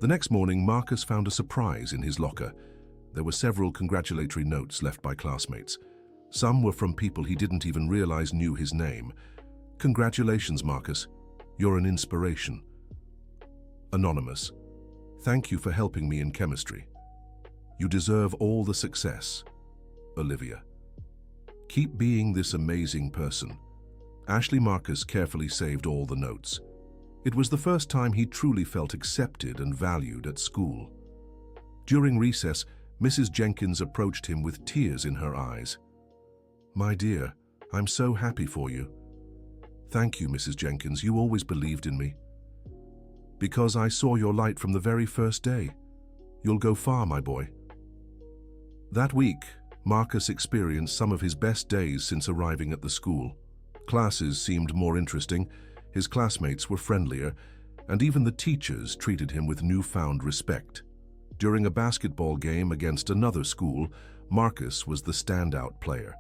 The next morning, Marcus found a surprise in his locker. There were several congratulatory notes left by classmates. Some were from people he didn't even realize knew his name. "Congratulations, Marcus. You're an inspiration." Anonymous. "Thank you for helping me in chemistry. You deserve all the success. Olivia." Keep being this amazing person. Ashley Marcus carefully saved all the notes. It was the first time he truly felt accepted and valued at school. During recess, Mrs. Jenkins approached him with tears in her eyes. "My dear, I'm so happy for you." "Thank you, Mrs. Jenkins. You always believed in me." Because I saw your light from the very first day. You'll go far, my boy. That week, Marcus experienced some of his best days since arriving at the school. Classes seemed more interesting, his classmates were friendlier, and even the teachers treated him with newfound respect. During a basketball game against another school, Marcus was the standout player.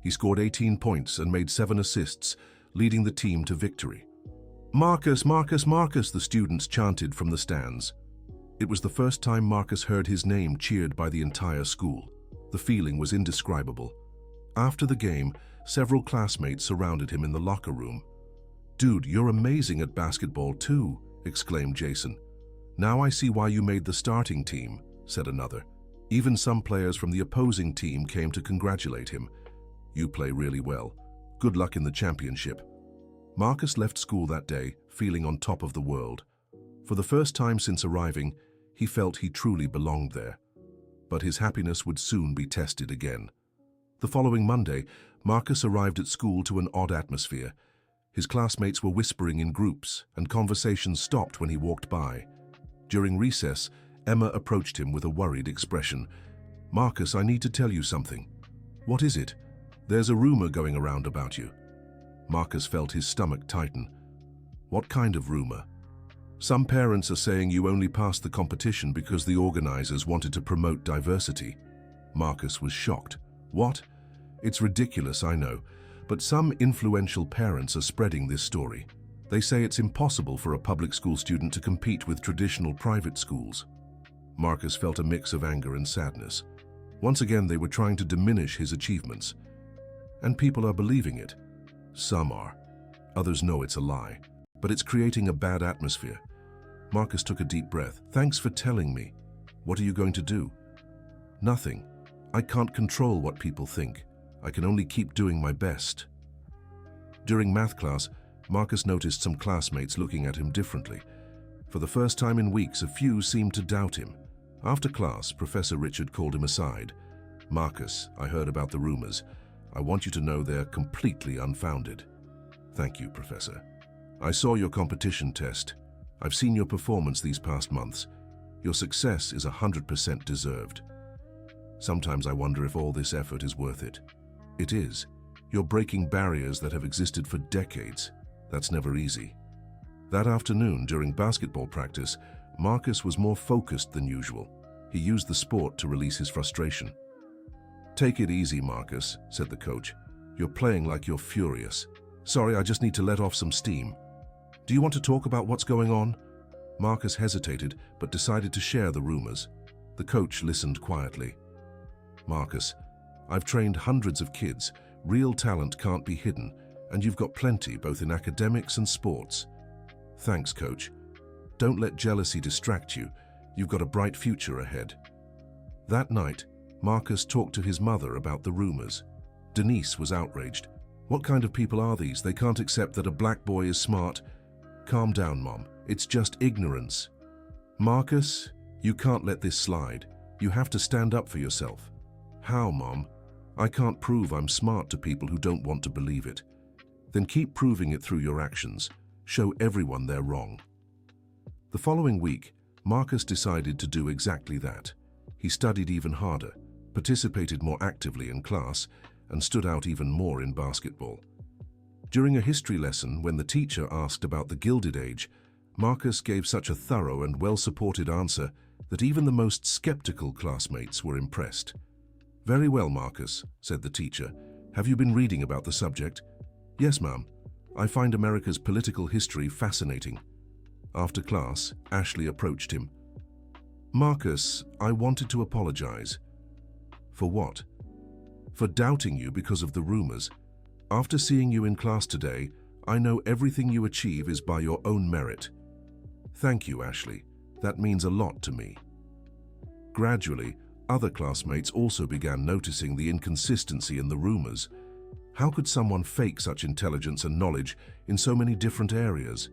He scored 18 points and made 7 assists, leading the team to victory. "Marcus, Marcus, Marcus," the students chanted from the stands. It was the first time Marcus heard his name cheered by the entire school. The feeling was indescribable. After the game, several classmates surrounded him in the locker room. "Dude, you're amazing at basketball too," exclaimed Jason. "Now I see why you made the starting team," said another. Even some players from the opposing team came to congratulate him. "You play really well. Good luck in the championship." Marcus left school that day, feeling on top of the world. For the first time since arriving, he felt he truly belonged there. But his happiness would soon be tested again. The following Monday, Marcus arrived at school to an odd atmosphere. His classmates were whispering in groups, and conversations stopped when he walked by. During recess, Emma approached him with a worried expression. "Marcus, I need to tell you something." "What is it?" "There's a rumor going around about you." Marcus felt his stomach tighten. "What kind of rumor?" "Some parents are saying you only passed the competition because the organizers wanted to promote diversity." Marcus was shocked. "What? It's ridiculous, I know, but some influential parents are spreading this story. They say it's impossible for a public school student to compete with traditional private schools." Marcus felt a mix of anger and sadness. Once again, they were trying to diminish his achievements. And people are believing it. Some are. Others know it's a lie. But it's creating a bad atmosphere. Marcus took a deep breath. "Thanks for telling me. What are you going to do?" "Nothing. I can't control what people think. I can only keep doing my best." During math class, Marcus noticed some classmates looking at him differently. For the first time in weeks, a few seemed to doubt him. After class, Professor Richard called him aside. "Marcus, I heard about the rumors. I want you to know they're completely unfounded." "Thank you, Professor. I saw your competition test. I've seen your performance these past months. Your success is 100% deserved. Sometimes I wonder if all this effort is worth it." "It is. You're breaking barriers that have existed for decades. That's never easy." That afternoon, during basketball practice, Marcus was more focused than usual. He used the sport to release his frustration. "Take it easy, Marcus," said the coach. "You're playing like you're furious." "Sorry, I just need to let off some steam." "Do you want to talk about what's going on?" Marcus hesitated, but decided to share the rumors. The coach listened quietly. "Marcus, I've trained hundreds of kids. Real talent can't be hidden, and you've got plenty, both in academics and sports." "Thanks, coach. Don't let jealousy distract you. You've got a bright future ahead." That night, Marcus talked to his mother about the rumors. Denise was outraged. "What kind of people are these? They can't accept that a black boy is smart." "Calm down, Mom. It's just ignorance." "Marcus, you can't let this slide. You have to stand up for yourself." "How, Mom? I can't prove I'm smart to people who don't want to believe it." "Then keep proving it through your actions. Show everyone they're wrong." The following week, Marcus decided to do exactly that. He studied even harder, participated more actively in class, and stood out even more in basketball. During a history lesson, when the teacher asked about the Gilded Age, Marcus gave such a thorough and well-supported answer that even the most skeptical classmates were impressed. "Very well, Marcus," said the teacher. "Have you been reading about the subject?" "Yes, ma'am. I find America's political history fascinating." After class, Ashley approached him. "Marcus, I wanted to apologize." "For what?" "For doubting you because of the rumors. After seeing you in class today, I know everything you achieve is by your own merit." "Thank you, Ashley. That means a lot to me." Gradually, other classmates also began noticing the inconsistency in the rumors. How could someone fake such intelligence and knowledge in so many different areas?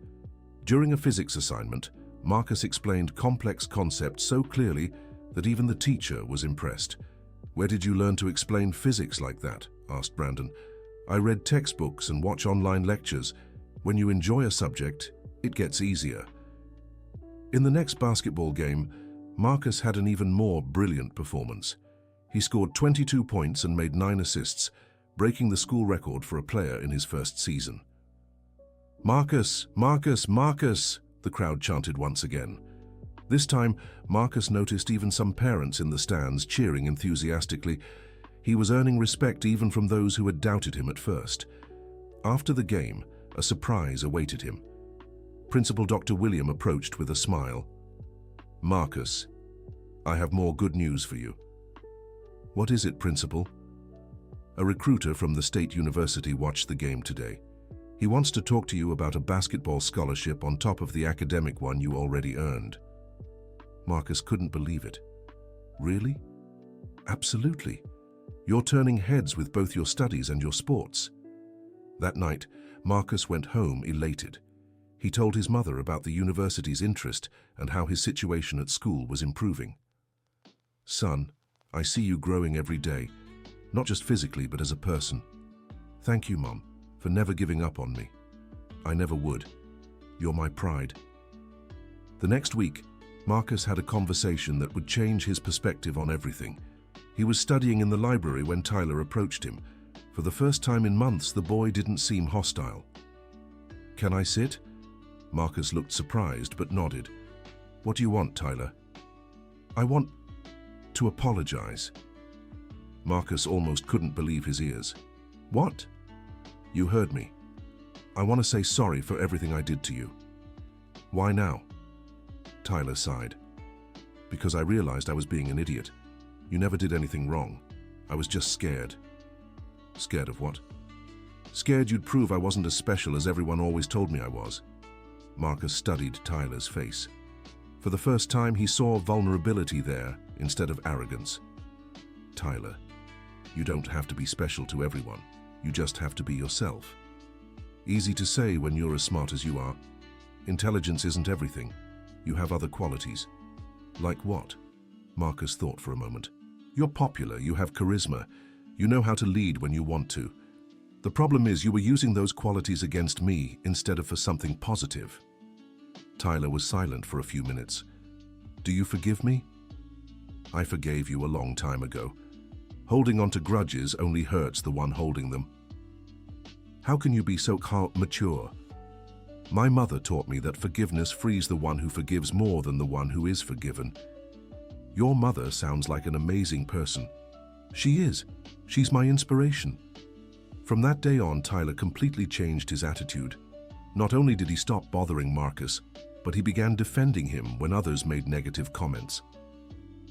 During a physics assignment, Marcus explained complex concepts so clearly that even the teacher was impressed. "Where did you learn to explain physics like that?" asked Brandon. "I read textbooks and watch online lectures. When you enjoy a subject, it gets easier." In the next basketball game, Marcus had an even more brilliant performance. He scored 22 points and made 9 assists, breaking the school record for a player in his first season. "Marcus, Marcus, Marcus!" the crowd chanted once again. This time, Marcus noticed even some parents in the stands cheering enthusiastically. He was earning respect even from those who had doubted him at first. After the game, a surprise awaited him. Principal Dr. William approached with a smile. "Marcus, I have more good news for you." "What is it, Principal?" "A recruiter from the State University watched the game today. He wants to talk to you about a basketball scholarship on top of the academic one you already earned." Marcus couldn't believe it. "Really?" "Absolutely. You're turning heads with both your studies and your sports." That night, Marcus went home elated. He told his mother about the university's interest and how his situation at school was improving. "Son, I see you growing every day, not just physically but as a person. Thank you, Mom, for never giving up on me. I never would. You're my pride." The next week, Marcus had a conversation that would change his perspective on everything. He was studying in the library when Tyler approached him. For the first time in months, the boy didn't seem hostile. "Can I sit?" Marcus looked surprised but nodded. "What do you want, Tyler?" "I want to apologize." Marcus almost couldn't believe his ears. "What?" "You heard me. I want to say sorry for everything I did to you." "Why now?" Tyler sighed. "Because I realized I was being an idiot. You never did anything wrong. I was just scared." "Scared of what?" "Scared you'd prove I wasn't as special as everyone always told me I was." Marcus studied Tyler's face. For the first time, he saw vulnerability there instead of arrogance. "Tyler, you don't have to be special to everyone. You just have to be yourself. Easy to say when you're as smart as you are. Intelligence isn't everything. You have other qualities." "Like what?" Marcus thought for a moment. "You're popular, you have charisma. You know how to lead when you want to. The problem is you were using those qualities against me instead of for something positive." Tyler was silent for a few minutes. "Do you forgive me?" "I forgave you a long time ago. Holding on to grudges only hurts the one holding them." "How can you be so mature?" "My mother taught me that forgiveness frees the one who forgives more than the one who is forgiven." "Your mother sounds like an amazing person." "She is. She's my inspiration." From that day on, Tyler completely changed his attitude. Not only did he stop bothering Marcus, but he began defending him when others made negative comments.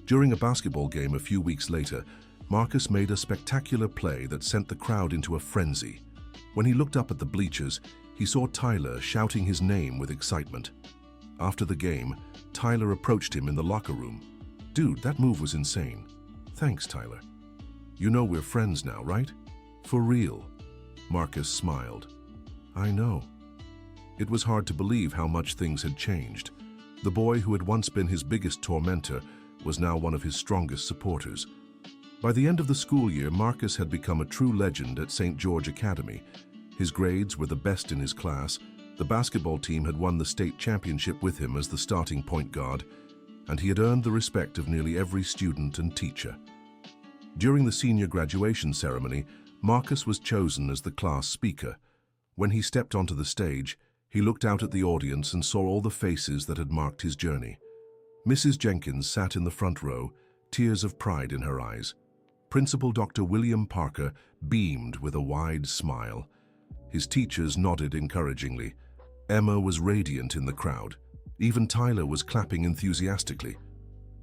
During a basketball game a few weeks later, Marcus made a spectacular play that sent the crowd into a frenzy. When he looked up at the bleachers, he saw Tyler shouting his name with excitement. After the game, Tyler approached him in the locker room. "Dude, that move was insane." "Thanks, Tyler. You know we're friends now, right?" "For real." Marcus smiled. "I know." It was hard to believe how much things had changed. The boy who had once been his biggest tormentor was now one of his strongest supporters. By the end of the school year, Marcus had become a true legend at St. George Academy. His grades were the best in his class, the basketball team had won the state championship with him as the starting point guard, and he had earned the respect of nearly every student and teacher. During the senior graduation ceremony, Marcus was chosen as the class speaker. When he stepped onto the stage, he looked out at the audience and saw all the faces that had marked his journey. Mrs. Jenkins sat in the front row, tears of pride in her eyes. Principal Dr. William Parker beamed with a wide smile. His teachers nodded encouragingly. Emma was radiant in the crowd. Even Tyler was clapping enthusiastically.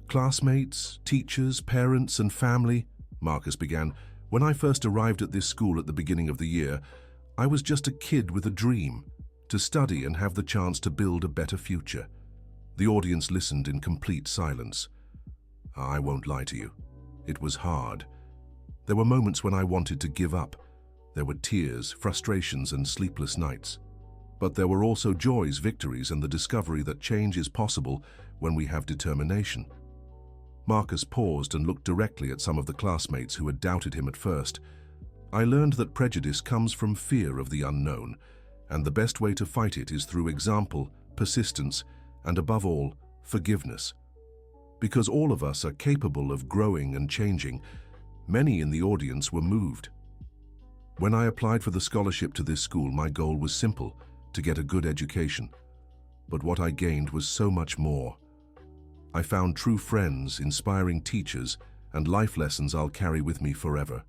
"Classmates, teachers, parents, and family," Marcus began, "when I first arrived at this school at the beginning of the year, I was just a kid with a dream, to study and have the chance to build a better future." The audience listened in complete silence. "I won't lie to you. It was hard. There were moments when I wanted to give up. There were tears, frustrations, and sleepless nights. But there were also joys, victories, and the discovery that change is possible when we have determination." Marcus paused and looked directly at some of the classmates who had doubted him at first. "I learned that prejudice comes from fear of the unknown, and the best way to fight it is through example, persistence, and above all, forgiveness. Because all of us are capable of growing and changing, many in the audience were moved. When I applied for the scholarship to this school, my goal was simple: to get a good education. But what I gained was so much more. I found true friends, inspiring teachers, and life lessons I'll carry with me forever.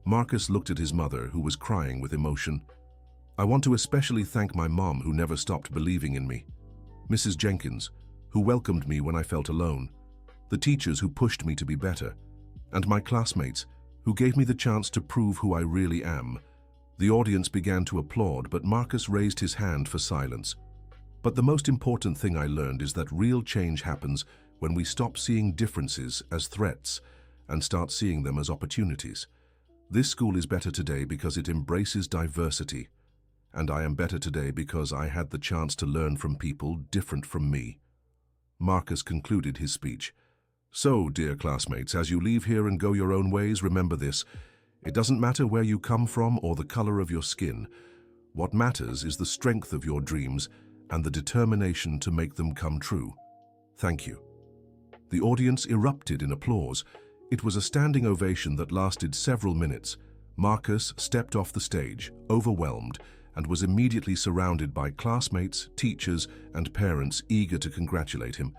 Marcus looked at his mother, who was crying with emotion. I want to especially thank my mom, who never stopped believing in me. Mrs. Jenkins, who welcomed me when I felt alone. The teachers who pushed me to be better. And my classmates, who gave me the chance to prove who I really am. The audience began to applaud, but Marcus raised his hand for silence. But the most important thing I learned is that real change happens when we stop seeing differences as threats and start seeing them as opportunities. This school is better today because it embraces diversity, and I am better today because I had the chance to learn from people different from me. Marcus concluded his speech. So, dear classmates, as you leave here and go your own ways, remember this: it doesn't matter where you come from or the color of your skin. What matters is the strength of your dreams and the determination to make them come true. Thank you. The audience erupted in applause. It was a standing ovation that lasted several minutes. Marcus stepped off the stage, overwhelmed, and was immediately surrounded by classmates, teachers, and parents eager to congratulate him.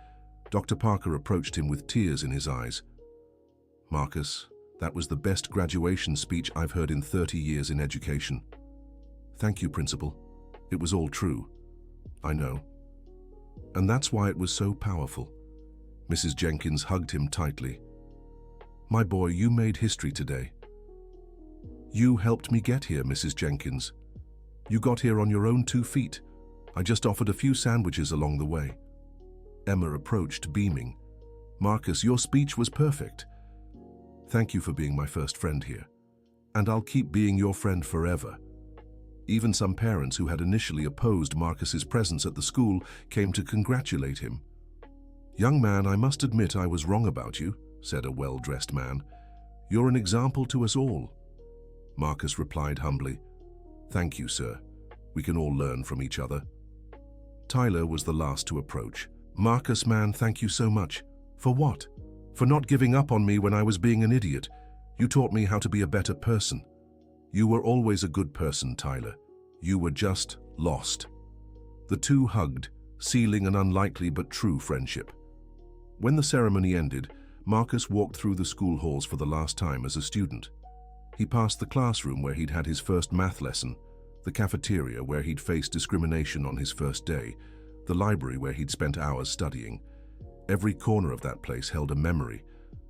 Dr. Parker approached him with tears in his eyes. Marcus, that was the best graduation speech I've heard in 30 years in education. Thank you, Principal. It was all true. I know. And that's why it was so powerful. Mrs. Jenkins hugged him tightly. My boy, you made history today. You helped me get here, Mrs. Jenkins. You got here on your own 2 feet. I just offered a few sandwiches along the way. Emma approached, beaming. Marcus, your speech was perfect. Thank you for being my first friend here. And I'll keep being your friend forever. Even some parents who had initially opposed Marcus's presence at the school came to congratulate him. Young man, I must admit I was wrong about you, said a well-dressed man. You're an example to us all. Marcus replied humbly. Thank you, sir. We can all learn from each other. Tyler was the last to approach. Marcus, man, thank you so much. For what? For not giving up on me when I was being an idiot. You taught me how to be a better person. You were always a good person, Tyler. You were just lost. The two hugged, sealing an unlikely but true friendship. When the ceremony ended, Marcus walked through the school halls for the last time as a student. He passed the classroom where he'd had his first math lesson, the cafeteria where he'd faced discrimination on his first day, the library where he'd spent hours studying. Every corner of that place held a memory,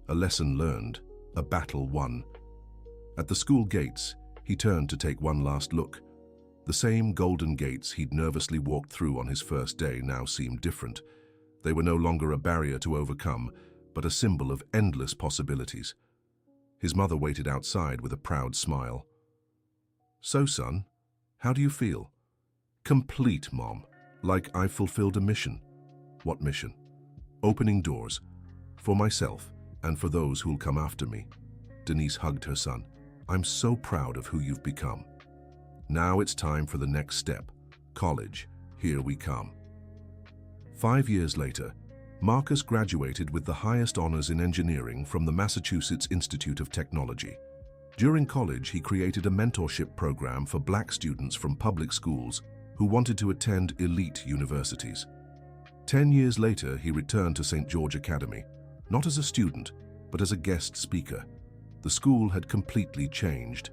a lesson learned, a battle won. At the school gates, he turned to take one last look. The same golden gates he'd nervously walked through on his first day now seemed different. They were no longer a barrier to overcome, but a symbol of endless possibilities. His mother waited outside with a proud smile. So, son, how do you feel? Complete, Mom. Like I've fulfilled a mission. What mission? Opening doors. For myself and for those who'll come after me. Denise hugged her son. I'm so proud of who you've become. Now it's time for the next step. College. Here we come. 5 years later, Marcus graduated with the highest honors in engineering from the Massachusetts Institute of Technology. During college, he created a mentorship program for black students from public schools who wanted to attend elite universities. 10 years later, he returned to St. George Academy, not as a student, but as a guest speaker. The school had completely changed.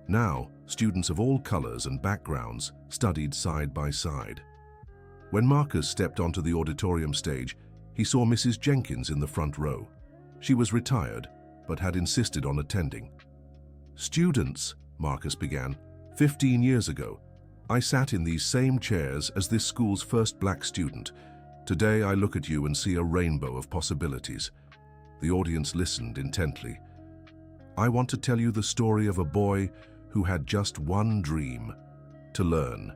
Now, students of all colors and backgrounds studied side by side. When Marcus stepped onto the auditorium stage, he saw Mrs. Jenkins in the front row. She was retired, but had insisted on attending. Students, Marcus began, 15 years ago, I sat in these same chairs as this school's first black student. Today I look at you and see a rainbow of possibilities. The audience listened intently. I want to tell you the story of a boy who had just one dream, to learn,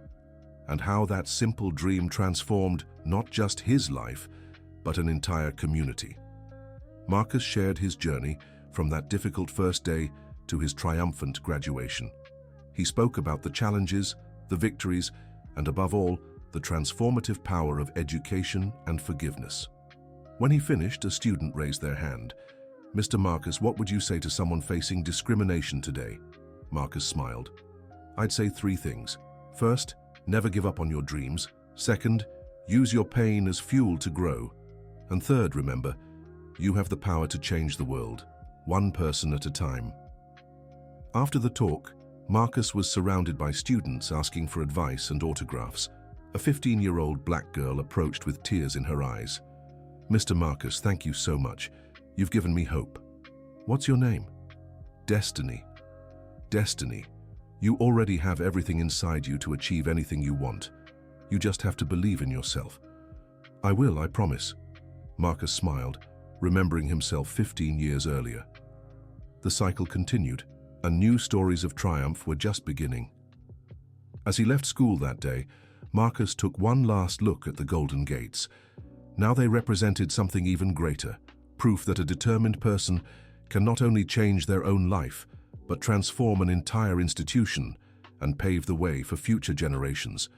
and how that simple dream transformed not just his life, but an entire community. Marcus shared his journey from that difficult first day to his triumphant graduation. He spoke about the challenges, the victories, and above all, the transformative power of education and forgiveness. When he finished, a student raised their hand. "Mr. Marcus, what would you say to someone facing discrimination today?" Marcus smiled. "I'd say 3 things. First, never give up on your dreams. Second, use your pain as fuel to grow. And third, remember, you have the power to change the world, one person at a time." After the talk, Marcus was surrounded by students asking for advice and autographs. A 15-year-old black girl approached with tears in her eyes. "Mr. Marcus, thank you so much. You've given me hope." "What's your name?" "Destiny." "Destiny, you already have everything inside you to achieve anything you want. You just have to believe in yourself." "I will, I promise." Marcus smiled, remembering himself 15 years earlier. The cycle continued, and new stories of triumph were just beginning. As he left school that day, Marcus took one last look at the Golden Gates. Now they represented something even greater, proof that a determined person can not only change their own life, but transform an entire institution and pave the way for future generations.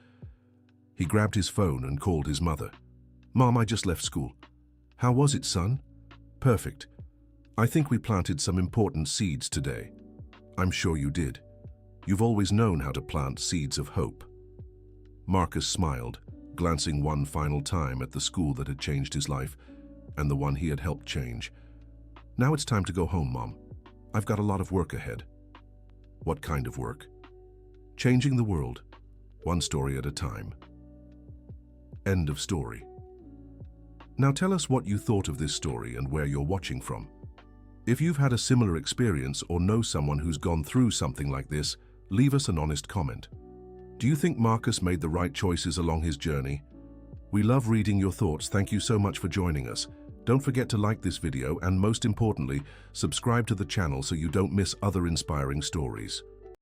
He grabbed his phone and called his mother. "Mom, I just left school." "How was it, son?" "Perfect. I think we planted some important seeds today." "I'm sure you did. You've always known how to plant seeds of hope." Marcus smiled, glancing one final time at the school that had changed his life and the one he had helped change. "Now it's time to go home, Mom. I've got a lot of work ahead." "What kind of work?" "Changing the world, one story at a time." End of story. Now tell us what you thought of this story and where you're watching from. If you've had a similar experience or know someone who's gone through something like this, leave us an honest comment. Do you think Marcus made the right choices along his journey? We love reading your thoughts. Thank you so much for joining us. Don't forget to like this video and, most importantly, subscribe to the channel so you don't miss other inspiring stories.